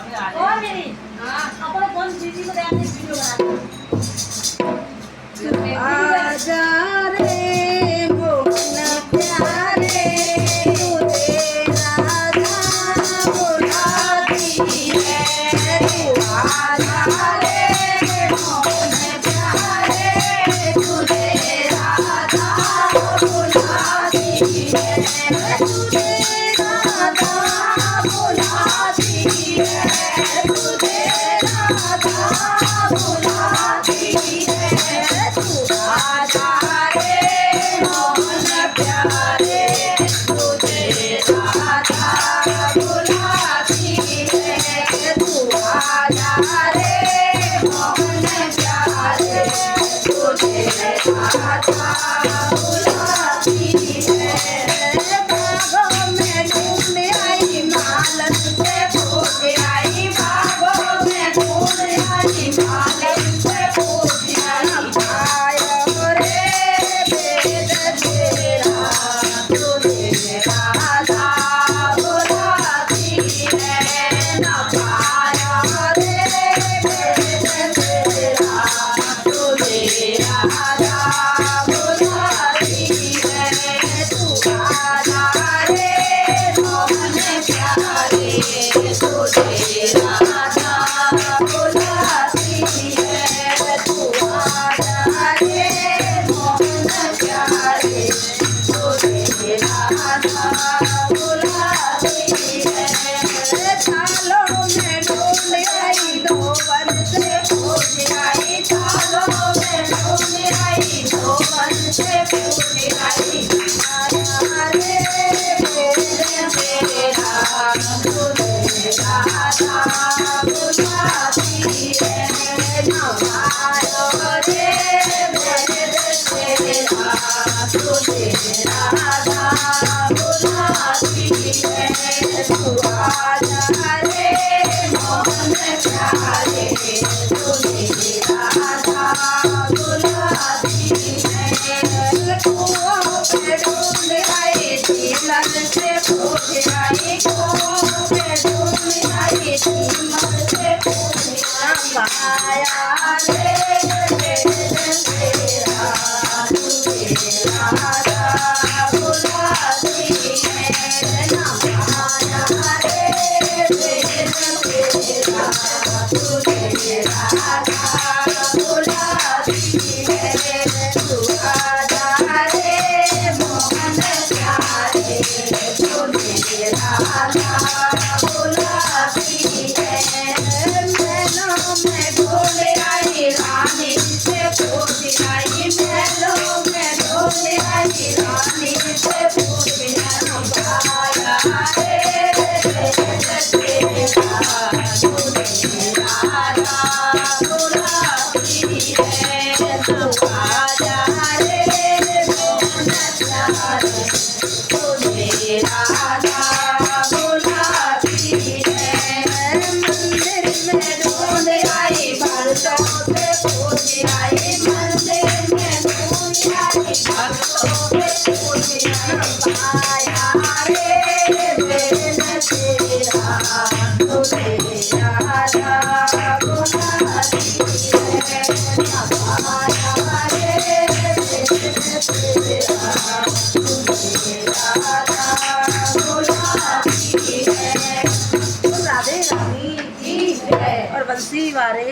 और मेरी अपने कौन दीदी को ध्यान से वीडियो बना आजा रे मोहन प्यारे तुझे राधा बुलाती है तू आजा रे मोहन प्यारे तुझे राधा बुलाती है तुझे राधा बुलाती है तुझे राधा बुलाती है तू आजा रे मोहन प्यारे तुझे राधा बुलाती है तू आजा रे मोहन प्यारे तुझे राधा बुलाती है बागों में ढूंढ आई मालस से पूछ आई बागों में ढूंढ आई मालस से पूछ आई पायो रे वेद तेरा तुझे राधा बुलाती है न पायो रे वेद तेरा तुझे राधा बुलाती है तू आजा रे मोहन प्यारे तुझे राधा बुलाती है तू आजा रे मोहन प्यारे तुझे राधा बुलाती है थालों में ढूंढ आई दो वर्ष पूछ आई थालों में ढूंढ आई दो वर्ष पूछ आई आजा रे वेद तेरा तुझे राधा बुलाती है न पायो रे वेद तेरा तुझे राधा बुलाती है तू आजा रे मोहन प्यारे तुझे राधा बुलाती है कुओं पे ढूंढ आई तिलक से पूछ आई कुओं पे ढूंढ आई तिलक से पूछ पाया रे वेद तेरा तुझे राधा बुलाती है न पाया रे वेद तेरा तुझे राधा बुलाती है तू आजा रे मोहन प्यारे तुझे राधा बुलाती है महलों में ढूंढ आई रानी से पूछ आई महलों में ढूंढ आई रानी से पूछ न पाया रे वेद तेरा तुझे राधा बुलाती है तू आजा रे मोहन प्यारे तुझे राधा बुलाती है मंदिर में ढूंढ आई भक्तों से पूछ आई मंदिर में ढूंढ आई भक्तों से पूछ आई पाया रे वेद तेरा तुझे राधा बुलाती है न पाया रे वेद तेरा तुझे राधा बुलाती है राधे रानी की जय और बंसी वाले